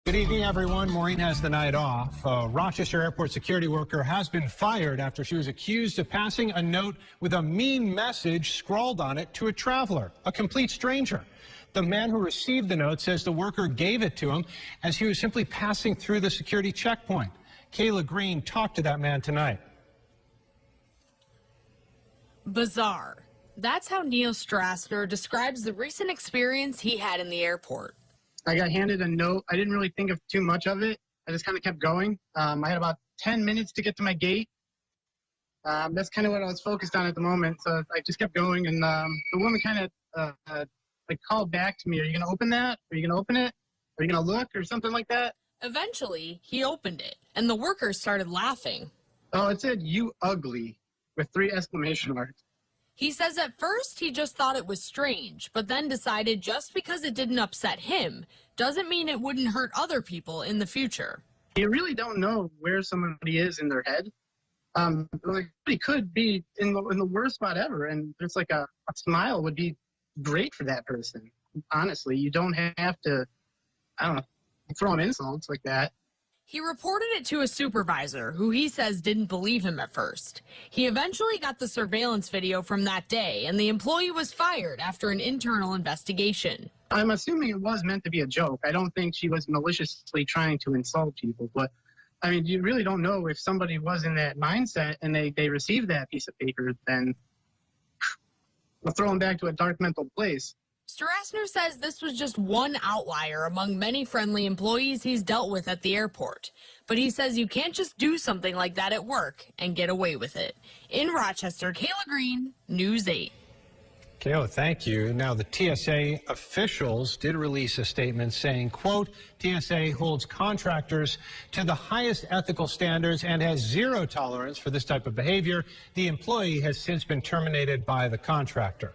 Good evening, everyone. Maureen has the night off. A Rochester Airport security worker has been fired after she was accused of passing a note with a mean message scrawled on it to a traveler, a complete stranger. The man who received the note says the worker gave it to him as he was simply passing through the security checkpoint. Kayla Green talked to that man tonight. Bizarre. That's how Neil Strassner describes the recent experience he had in the airport. I got handed a note. I didn't really think of too much of it. I just kind of kept going. I had about 10 minutes to get to my gate. That's kind of what I was focused on at the moment. So I just kept going, and the woman kind of like called back to me. Are you going to open that? Are you going to open it? Are you going to look or something like that? Eventually, he opened it, and the workers started laughing. Oh, it said, "You ugly," with 3 exclamation marks. He says at first he just thought it was strange, but then decided just because it didn't upset him doesn't mean it wouldn't hurt other people in the future. You really don't know where somebody is in their head. Like, he could be in the worst spot ever, and it's like a smile would be great for that person. Honestly, you don't have to, I don't know, throw him insults like that. He reported it to a supervisor who he says didn't believe him at first. He eventually got the surveillance video from that day, and the employee was fired after an internal investigation. I'm assuming it was meant to be a joke. I don't think she was maliciously trying to insult people, but I mean, you really don't know if somebody was in that mindset and they received that piece of paper, then we'll throw them back to a dark mental place. Strassner says this was just one outlier among many friendly employees he's dealt with at the airport. But he says you can't just do something like that at work and get away with it. In Rochester, Kayla Green, News 8. Kayla, thank you. Now, the TSA officials did release a statement saying, quote, TSA holds contractors to the highest ethical standards and has zero tolerance for this type of behavior. The employee has since been terminated by the contractor.